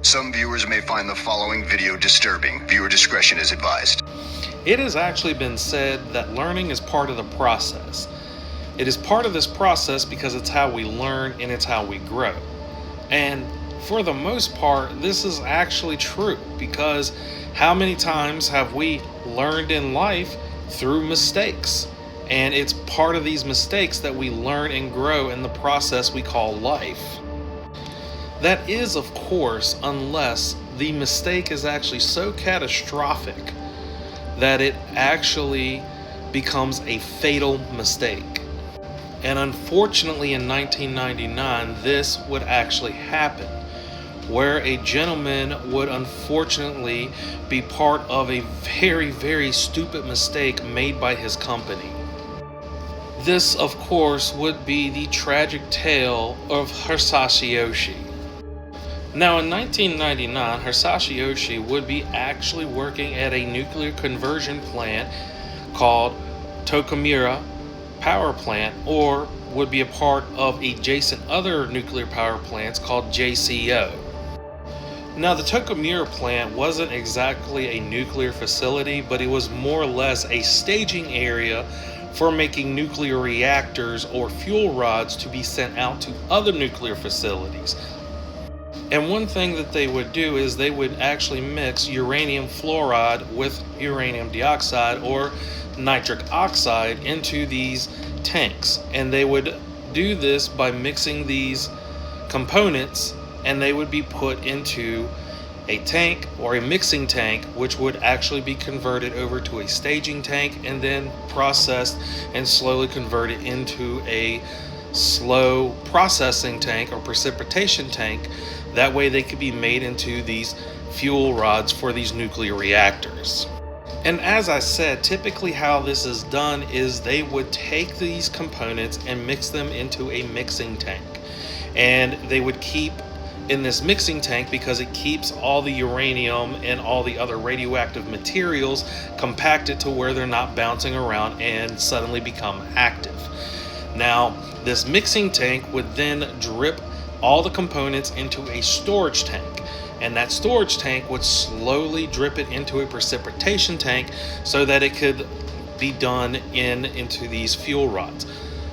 Some viewers may find the following video disturbing. Viewer discretion is advised. It has actually been said that learning is part of the process. It is part of this process because it's how we learn and it's how we grow. And for the most part, this is actually true, because how many times have we learned in life through mistakes? And it's part of these mistakes that we learn and grow in the process we call life. That is, of course, unless the mistake is actually so catastrophic that it actually becomes a fatal mistake. And unfortunately, in 1999, this would actually happen, where a gentleman would unfortunately be part of a very, very stupid mistake made by his company. This, of course, would be the tragic tale of Hisashi Ouchi. Now, in 1999, Hisashi Ouchi would be actually working at a nuclear conversion plant called Tokamura Power Plant, or would be a part of adjacent other nuclear power plants called JCO. Now, the Tokamura plant wasn't exactly a nuclear facility, but it was more or less a staging area for making nuclear reactors or fuel rods to be sent out to other nuclear facilities. And one thing that they would do is they would actually mix uranium fluoride with uranium dioxide or nitric oxide into these tanks. And they would do this by mixing these components, and they would be put into a tank or a mixing tank, which would actually be converted over to a staging tank and then processed and slowly converted into a slow processing tank or precipitation tank. That way they could be made into these fuel rods for these nuclear reactors. And as I said, typically how this is done is they would take these components and mix them into a mixing tank. And they would keep in this mixing tank, because it keeps all the uranium and all the other radioactive materials compacted to where they're not bouncing around and suddenly become active. Now, this mixing tank would then drip all the components into a storage tank, and that storage tank would slowly drip it into a precipitation tank so that it could be done into these fuel rods.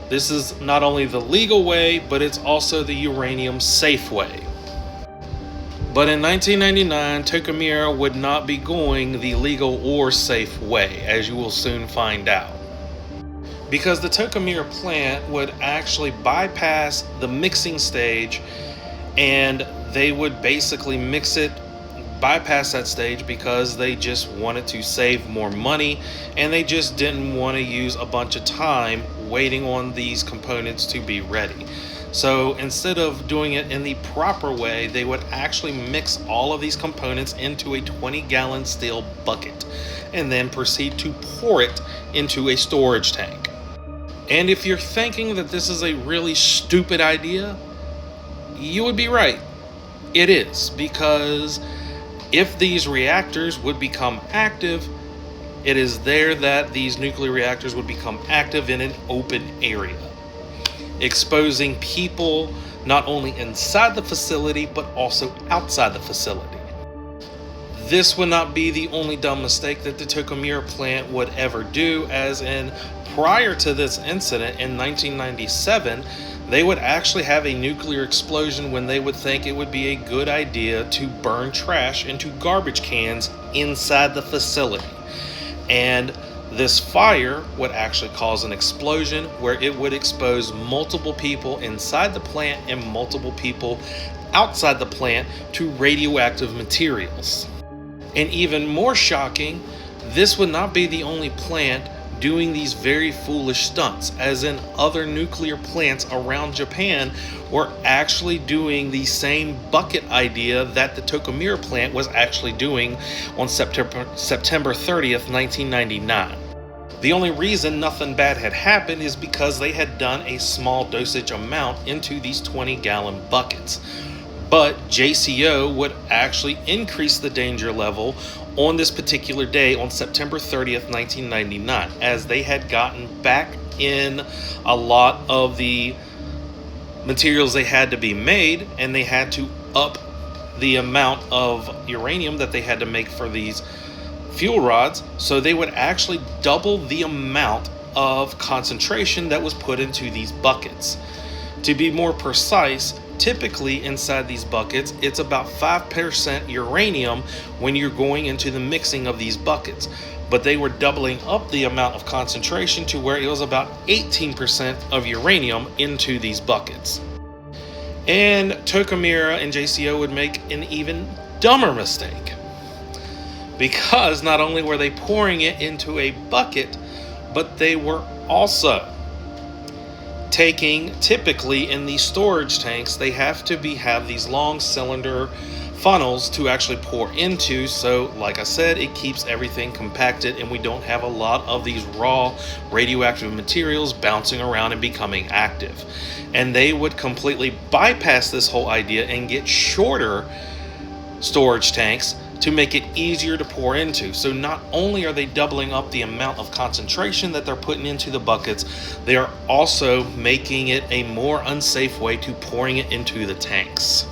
This is not only the legal way, but it's also the uranium safe way. But in 1999, Tokamura would not be going the legal or safe way, as you will soon find out. Because the Tokamura plant would actually bypass the mixing stage, and they would basically bypass that stage because they just wanted to save more money, and they just didn't want to use a bunch of time waiting on these components to be ready. So instead of doing it in the proper way, they would actually mix all of these components into a 20-gallon steel bucket and then proceed to pour it into a storage tank. And if you're thinking that this is a really stupid idea, you would be right. It is, because if these reactors would become active, it is there that these nuclear reactors would become active in an open area, exposing people not only inside the facility but also outside the facility. This would not be the only dumb mistake that the Tokamura plant would ever do, as in prior to this incident in 1997, they would actually have a nuclear explosion when they would think it would be a good idea to burn trash into garbage cans inside the facility. And this fire would actually cause an explosion where it would expose multiple people inside the plant and multiple people outside the plant to radioactive materials. And even more shocking, this would not be the only plant doing these very foolish stunts, as in other nuclear plants around Japan were actually doing the same bucket idea that the Tokamura plant was actually doing on September 30th, 1999. The only reason nothing bad had happened is because they had done a small dosage amount into these 20-gallon buckets. But JCO would actually increase the danger level on this particular day on September 30th, 1999, as they had gotten back in a lot of the materials they had to be made, and they had to up the amount of uranium that they had to make for these fuel rods, so they would actually double the amount of concentration that was put into these buckets. To be more precise, typically inside these buckets, it's about 5% uranium when you're going into the mixing of these buckets. But they were doubling up the amount of concentration to where it was about 18% of uranium into these buckets. And Tokamura and JCO would make an even dumber mistake, because not only were they pouring it into a bucket, but they were also taking, typically in these storage tanks, they have these long cylinder funnels to actually pour into. So like I said, it keeps everything compacted and we don't have a lot of these raw radioactive materials bouncing around and becoming active. And they would completely bypass this whole idea and get shorter storage tanks to make it easier to pour into. So not only are they doubling up the amount of concentration that they're putting into the buckets, they are also making it a more unsafe way to pouring it into the tanks.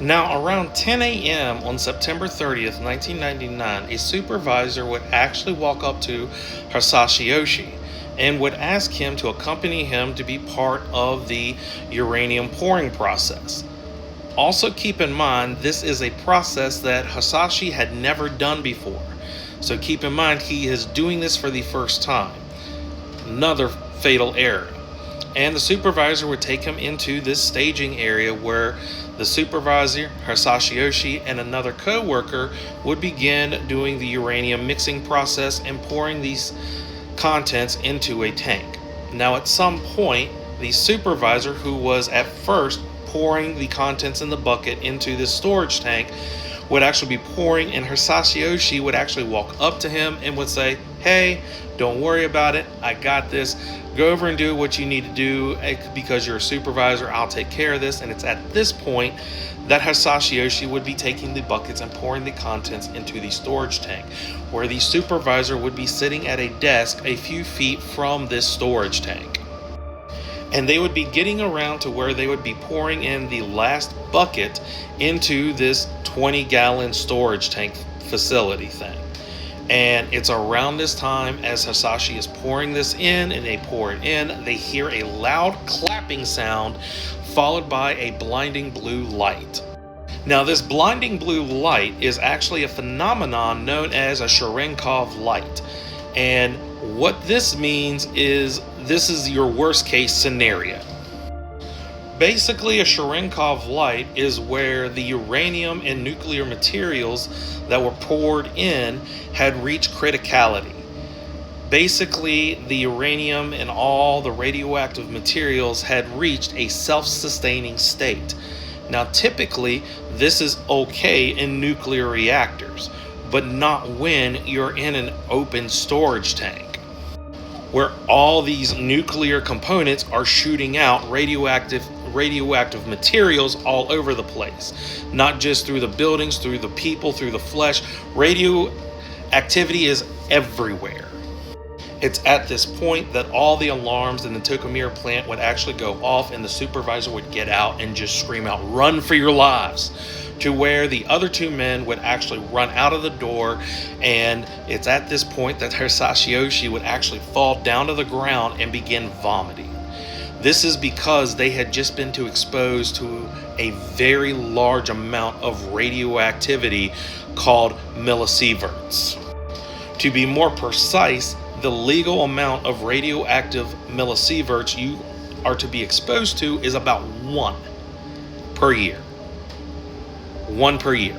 Now, around 10 a.m. on September 30th, 1999, a supervisor would actually walk up to Hisashi and would ask him to accompany him to be part of the uranium pouring process. Also keep in mind, this is a process that Hisashi had never done before. So keep in mind, he is doing this for the first time. Another fatal error. And the supervisor would take him into this staging area where the supervisor, Hisashi, and another co-worker would begin doing the uranium mixing process and pouring these contents into a tank. Now at some point, the supervisor, who was at first pouring the contents in the bucket into this storage tank, would actually be pouring, and Hisashi would actually walk up to him and would say, "Hey, don't worry about it, I got this. Go over and do what you need to do because you're a supervisor, I'll take care of this." And it's at this point that Hisashi would be taking the buckets and pouring the contents into the storage tank, where the supervisor would be sitting at a desk a few feet from this storage tank. And they would be getting around to where they would be pouring in the last bucket into this 20-gallon storage tank facility thing. And it's around this time, as Hisashi is pouring this in and they pour it in, they hear a loud clapping sound followed by a blinding blue light. Now, this blinding blue light is actually a phenomenon known as a Cherenkov light. And what this means is this is your worst case scenario. Basically, a Cherenkov light is where the uranium and nuclear materials that were poured in had reached criticality. Basically, the uranium and all the radioactive materials had reached a self-sustaining state. Now, typically, this is okay in nuclear reactors, but not when you're in an open storage tank, where all these nuclear components are shooting out radioactive materials all over the place, not just through the buildings, through the people, through the flesh. Radioactivity is everywhere. It's at this point that all the alarms in the Tokamura plant would actually go off, and the supervisor would get out and just scream out, "Run for your lives," to where the other two men would actually run out of the door. And it's at this point that Hisashi would actually fall down to the ground and begin vomiting. This is because they had just been exposed to a very large amount of radioactivity called millisieverts. To be more precise, the legal amount of radioactive millisieverts you are to be exposed to is about 1 per year. 1 per year.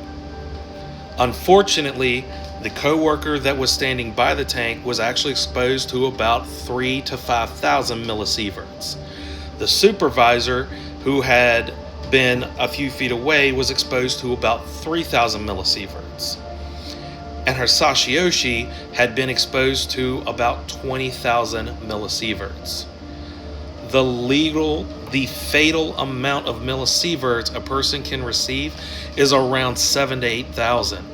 Unfortunately, the co-worker that was standing by the tank was actually exposed to about 3,000 to 5,000 millisieverts. The supervisor, who had been a few feet away, was exposed to about 3,000 millisieverts. And Hisashi had been exposed to about 20,000 millisieverts. The fatal amount of millisieverts a person can receive is around 7,000 to 8,000.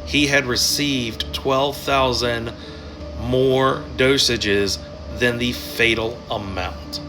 He had received 12,000 more dosages than the fatal amount.